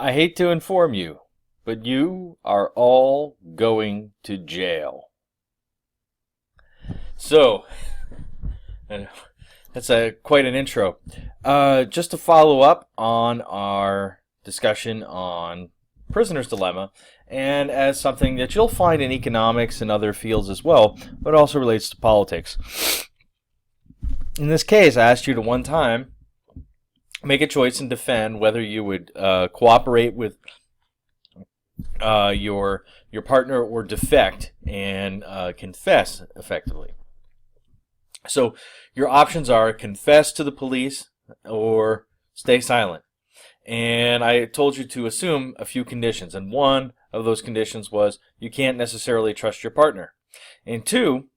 I hate to inform you, but you are all going to jail. So, and that's quite an intro. Just to follow up on our discussion on prisoner's dilemma, and as something that you'll find in economics and other fields as well, but also relates to politics. In this case, I asked you to one time make a choice and defend whether you would cooperate with your partner or defect and confess effectively. So your options are confess to the police or stay silent. And I told you to assume a few conditions. And one of those conditions was you can't necessarily trust your partner. And two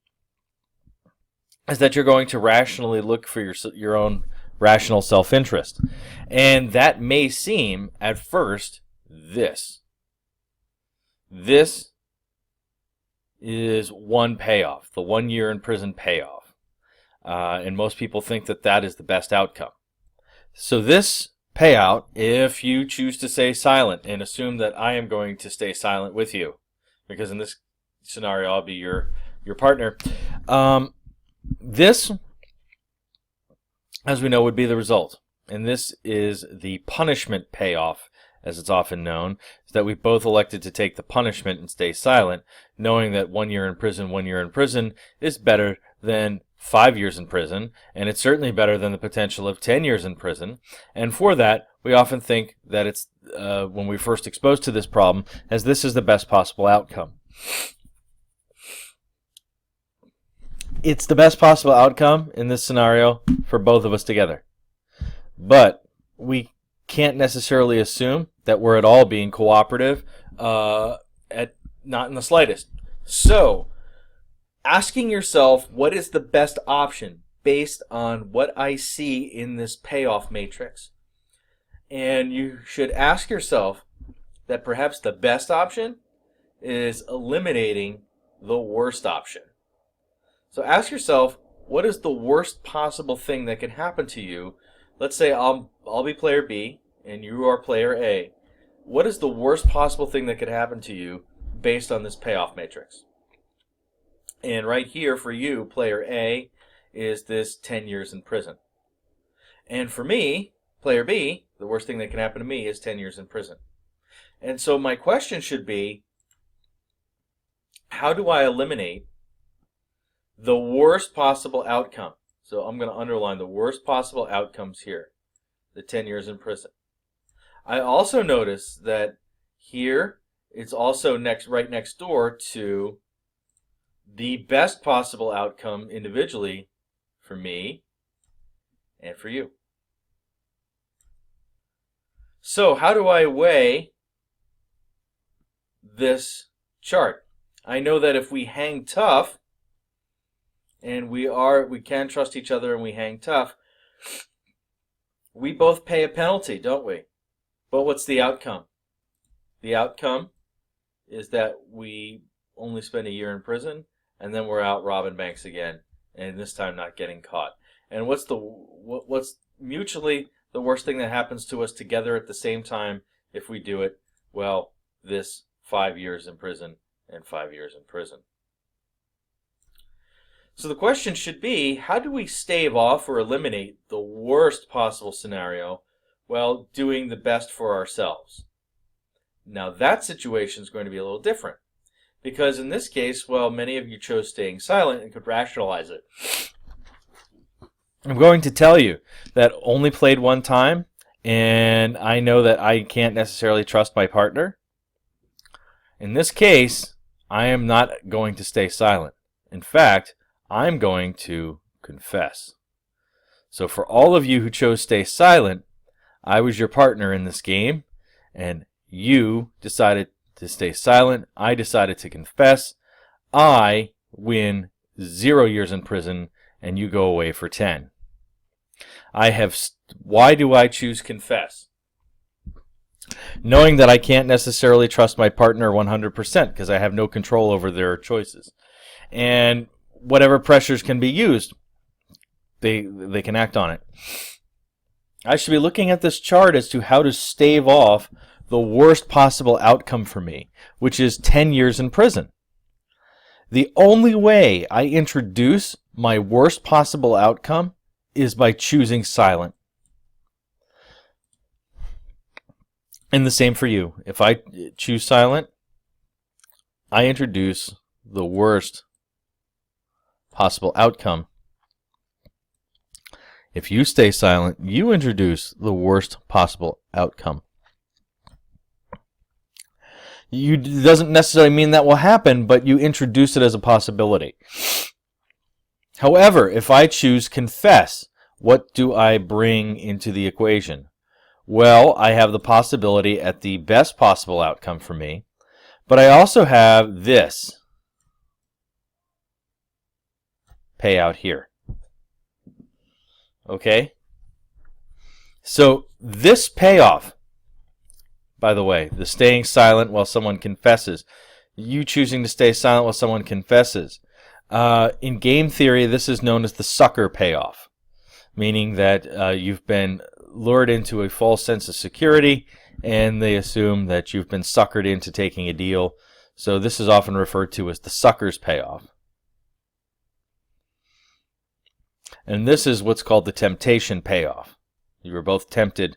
is that you're going to rationally look for your own rational self-interest. And that may seem, at first, this. This is one payoff, the 1 year in prison payoff. And most people think that that is the best outcome. So this payout, if you choose to stay silent and assume that I am going to stay silent with you, because in this scenario I'll be your partner, this, as we know, would be the result. And this is the punishment payoff, as it's often known, is that we both elected to take the punishment and stay silent, knowing that 1 year in prison is better than 5 years in prison, and it's certainly better than the potential of 10 years in prison. And for that, we often think that it's, when we're first exposed to this problem, as this is the best possible outcome. It's the best possible outcome in this scenario for both of us together. But we can't necessarily assume that we're at all being cooperative, not in the slightest. So, asking yourself what is the best option based on what I see in this payoff matrix. And you should ask yourself that perhaps the best option is eliminating the worst option. So ask yourself, what is the worst possible thing that can happen to you? Let's say I'll be player B and you are player A. What is the worst possible thing that could happen to you based on this payoff matrix? And right here for you, player A, is this 10 years in prison. And for me, player B, the worst thing that can happen to me is 10 years in prison. And so my question should be, how do I eliminate the worst possible outcome? So I'm going to underline the worst possible outcomes here, the 10 years in prison. I also notice that here it's also right next door to the best possible outcome individually for me and for you. So how do I weigh this chart? I know that if we hang tough, and we can trust each other and we hang tough, we both pay a penalty, don't we? But what's the outcome? The outcome is that we only spend a year in prison, and then we're out robbing banks again, and this time not getting caught. And what's mutually the worst thing that happens to us together at the same time if we do it? Well, this 5 years in prison and 5 years in prison. So the question should be, how do we stave off or eliminate the worst possible scenario while doing the best for ourselves? Now that situation is going to be a little different. Because in this case, well, many of you chose staying silent and could rationalize it. I'm going to tell you that only played one time, and I know that I can't necessarily trust my partner. In this case, I am not going to stay silent. In fact, I'm going to confess. So for all of you who chose stay silent, I was your partner in this game, and you decided to stay silent. I decided to confess. I win 0 years in prison, and you go away for 10. Why do I choose confess? Knowing that I can't necessarily trust my partner 100% because I have no control over their choices. And whatever pressures can be used, they can act on it. I should be looking at this chart as to how to stave off the worst possible outcome for me, which is 10 years in prison. The only way I introduce my worst possible outcome is by choosing silent. And the same for you. If I choose silent, I introduce the worst possible outcome. If you stay silent, you introduce the worst possible outcome. It doesn't necessarily mean that will happen, but you introduce it as a possibility. However, if I choose confess, what do I bring into the equation? Well, I have the possibility at the best possible outcome for me, but I also have this payout here. Okay? So this payoff, by the way, the staying silent while someone confesses, you choosing to stay silent while someone confesses, in game theory, this is known as the sucker payoff, meaning that you've been lured into a false sense of security, and they assume that you've been suckered into taking a deal. So this is often referred to as the sucker's payoff. And this is what's called the temptation payoff. You were both tempted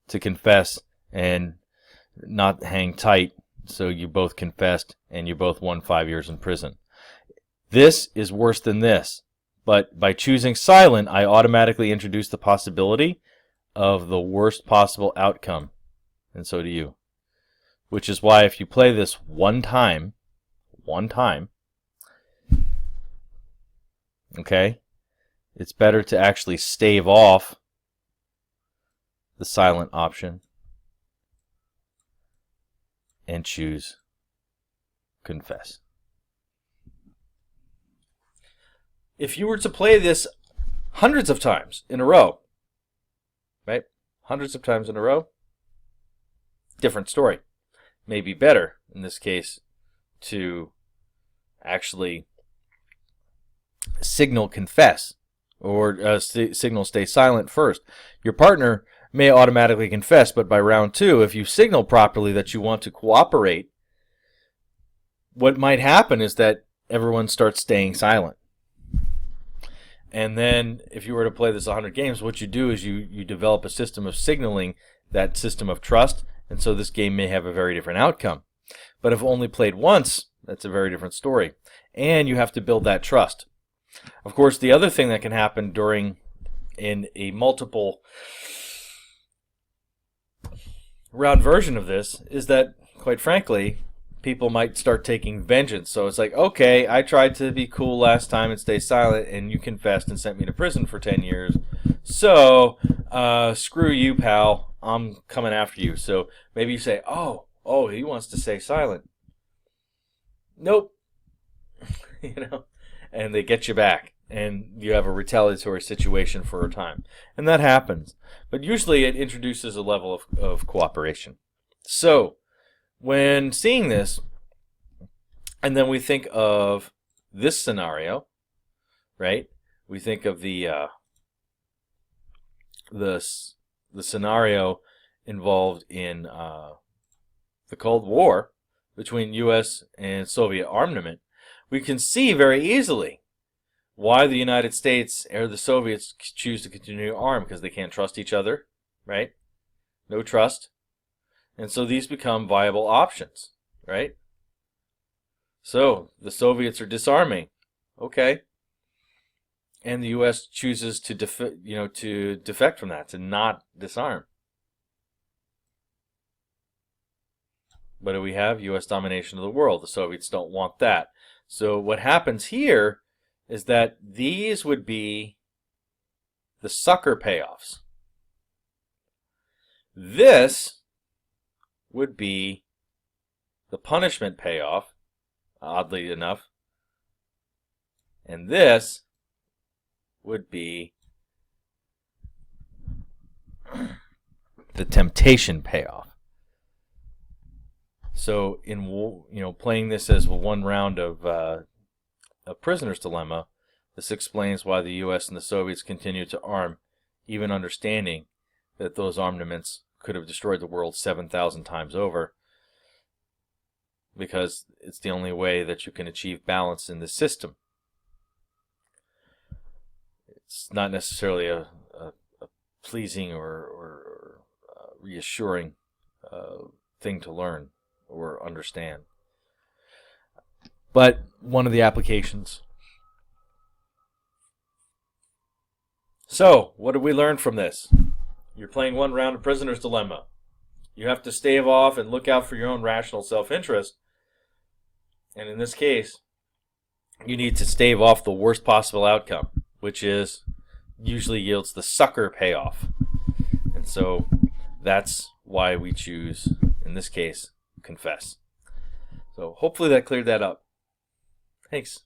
to confess and not hang tight, so you both confessed and you both won 5 years in prison. This is worse than this, but by choosing silent, I automatically introduce the possibility of the worst possible outcome, and so do you. Which is why if you play this one time, okay, it's better to actually stave off the silent option and choose confess. If you were to play this hundreds of times in a row, right? Hundreds of times in a row, different story. Maybe better, in this case, to actually signal confess or signal stay silent first. Your partner may automatically confess, but by round 2, if you signal properly that you want to cooperate, what might happen is that everyone starts staying silent. And then if you were to play this 100 games, what you do is you develop a system of signaling, that system of trust, and so this game may have a very different outcome. But if only played once, that's a very different story. And you have to build that trust. Of course, the other thing that can happen in a multiple round version of this is that, quite frankly, people might start taking vengeance. So it's like, okay, I tried to be cool last time and stay silent, and you confessed and sent me to prison for 10 years. So, screw you, pal. I'm coming after you. So maybe you say, oh, he wants to stay silent. Nope. And they get you back, and you have a retaliatory situation for a time. And that happens. But usually it introduces a level of cooperation. So, when seeing this, and then we think of this scenario, right? We think of the scenario involved in the Cold War between U.S. and Soviet armament. We can see very easily why the United States or the Soviets choose to continue to arm, because they can't trust each other, right? No trust. And so these become viable options, right? So the Soviets are disarming, okay, and the U.S. chooses to defect from that, to not disarm. What do we have? U.S. domination of the world. The Soviets don't want that. So what happens here is that these would be the sucker payoffs. This would be the punishment payoff, oddly enough. And this would be the temptation payoff. So in playing this as one round of a prisoner's dilemma, this explains why the U.S. and the Soviets continue to arm, even understanding that those armaments could have destroyed the world 7,000 times over, because it's the only way that you can achieve balance in this system. It's not necessarily a pleasing or reassuring thing to learn or understand. But one of the applications. So, what did we learn from this? You're playing one round of Prisoner's Dilemma. You have to stave off and look out for your own rational self-interest. And in this case, you need to stave off the worst possible outcome, which is usually yields the sucker payoff. And so that's why we choose, in this case, confess. So hopefully that cleared that up. Thanks.